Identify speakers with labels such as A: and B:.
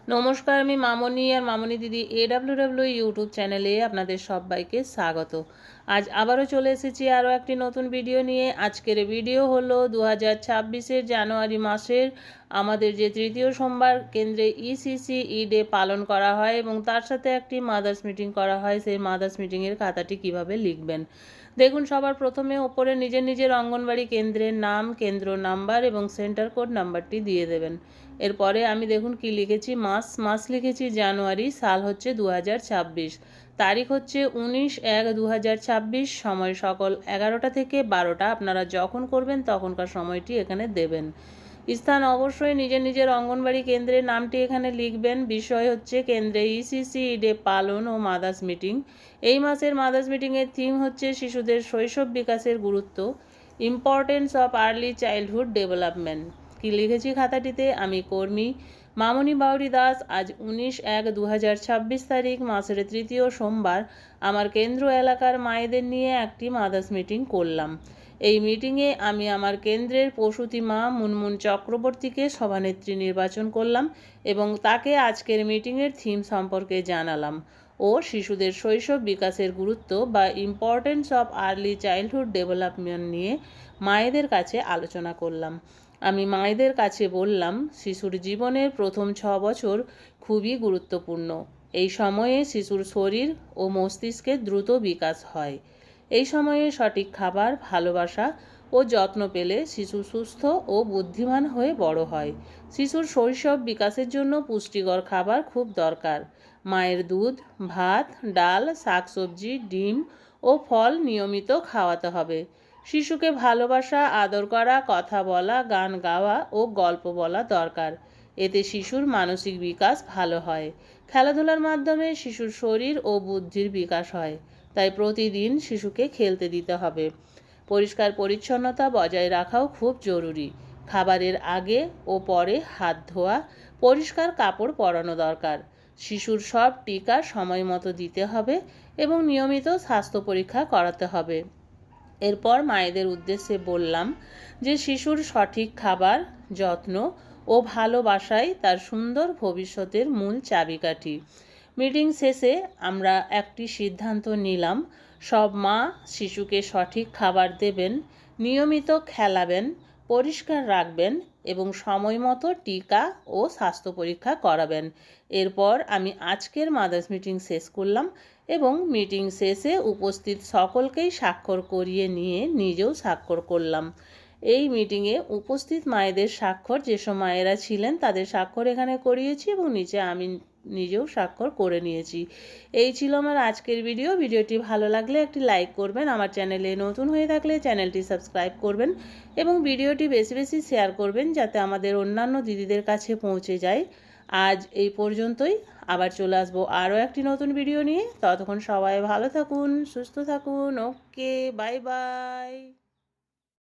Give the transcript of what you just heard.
A: নমস্কার, আমি মামনি আর মামনি দিদি AWW ইউটিউব চ্যানেলে আপনাদের সবাইকে স্বাগত। আজ আবারও চলে এসেছি আরও একটি নতুন ভিডিও নিয়ে। আজকের ভিডিও হলো 2026-এর জানুয়ারি মাসের আমাদের যে তৃতীয় সোমবার কেন্দ্রে ECC ডে পালন করা হয় এবং তার সাথে একটি মাদার্স মিটিং করা হয়। সেই মাদার্স মিটিংয়ের খাতাটি কিভাবে লিখবেন দেখুন। সবার প্রথমে ওপরে নিজের নিজের অঙ্গনবাড়ি কেন্দ্রের নাম, কেন্দ্র নাম্বার এবং সেন্টার কোড নাম্বারটি দিয়ে দেবেন। এরপরে আমি দেখুন কি লিখেছি, মাস লিখেছি জানুয়ারি, সাল হচ্ছে 2026, তারিখ হচ্ছে 19/1/2026, সময় সকাল 11টা থেকে 12টা। আপনারা যখন করবেন তখনকার সময়টি এখানে দেবেন। স্থান অবশ্যই নিজের নিজের অঙ্গনবাড়ি কেন্দ্রের নামটি এখানে লিখবেন। বিষয় হচ্ছে কেন্দ্রে ECC ডে পালন ও মাদার্স মিটিং। এই মাসের মাদার্স মিটিংয়ের থিম হচ্ছে শিশুদের শৈশব বিকাশের গুরুত্ব, importance of early childhood development. কি লিখেছি খাতাটিতে, আমি কর্মী মামনি বাউরি দাস। আজ 19/1/2026 তারিখ, মাসের তৃতীয় সোমবার, আমার কেন্দ্র এলাকার মায়েদের নিয়ে একটি মাদার্স মিটিং করলাম। এই মিটিংয়ে আমি আমার কেন্দ্রের প্রসূতি মা মুনমুন চক্রবর্তীকে সভানেত্রী নির্বাচন করলাম এবং তাকে আজকের মিটিংয়ের থিম সম্পর্কে জানালাম ও শিশুদের শৈশব বিকাশের গুরুত্ব বা importance of early childhood development নিয়ে মায়েদের কাছে আলোচনা করলাম। আমি মায়েদের কাছে বললাম, শিশুর জীবনের প্রথম 6 বছর খুবই গুরুত্বপূর্ণ। এই সময়ে শিশুর শরীর ও মস্তিষ্কের দ্রুত বিকাশ হয়। এই সময়ে সঠিক খাবার, ভালোবাসা ও যত্ন পেলে শিশু সুস্থ ও বুদ্ধিমান হয়ে বড় হয়। শিশুর শৈশব বিকাশের জন্য পুষ্টিকর খাবার খুব দরকার। মায়ের দুধ, ভাত, ডাল, শাকসবজি, ডিম ও ফল নিয়মিত খাওয়াতে হবে। শিশুকে ভালোবাসা, আদর করা, কথা বলা, গান গাওয়া ও গল্প বলা দরকার। এতে শিশুর মানসিক বিকাশ ভালো হয়। খেলাধুলার মাধ্যমে শিশুর শরীর ও বুদ্ধির বিকাশ হয়, তাই প্রতিদিন শিশুকে খেলতে দিতে হবে। পরিষ্কার পরিচ্ছন্নতা বজায় রাখাও খুব জরুরি। খাবারের আগে ও পরে হাত ধোয়া, পরিষ্কার কাপড় পরানো দরকার। শিশুর সব টিকা সময় মতো দিতে হবে এবং নিয়মিত স্বাস্থ্য পরীক্ষা করাতে হবে। এরপর মায়েদের উদ্দেশ্যে বললাম যে শিশুর সঠিক খাবার, যত্ন ও ভালোবাসাই তার সুন্দর ভবিষ্যতের মূল চাবিকাঠি। মিটিং শেষে আমরা একটি সিদ্ধান্ত নিলাম, সব মা শিশুকে সঠিক খাবার দেবেন, নিয়মিত খেলাবেন, পরিষ্কার রাখবেন এবং সময় মতো টিকা ও স্বাস্থ্য পরীক্ষা করাবেন। এরপর আমি আজকের মাদার্স মিটিং শেষ করলাম এবং মিটিং শেষে উপস্থিত সকলকেই স্বাক্ষর করিয়ে নিয়ে নিজেও স্বাক্ষর করলাম। এই মিটিংয়ে উপস্থিত মায়েদের স্বাক্ষর, যেসব মায়েরা ছিলেন তাদের স্বাক্ষর এখানে করিয়েছি এবং নিচে আমি নিজেও স্বাক্ষর করে নিয়েছি। এই ছিল আমার আজকের ভিডিওটি ভালো লাগলে একটি লাইক করবেন, আমার চ্যানেলে নতুন হয়ে থাকলে চ্যানেলটি সাবস্ক্রাইব করবেন এবং ভিডিওটি বেশি বেশি শেয়ার করবেন যাতে আমাদের অন্যান্য দিদিদের কাছে পৌঁছে যায়। আজ এই পর্যন্তই, আবার চলে আসবো আরও একটি নতুন ভিডিও নিয়ে। ততক্ষণ সবাই ভালো থাকুন, সুস্থ থাকুন। ওকে, বাই বাই।